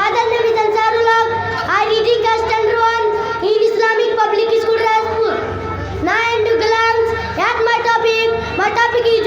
Father name is Ansarul Haq. I reading class standard 1 in Islamic Public School Raipur. Now I am to glance at my topic. My topic is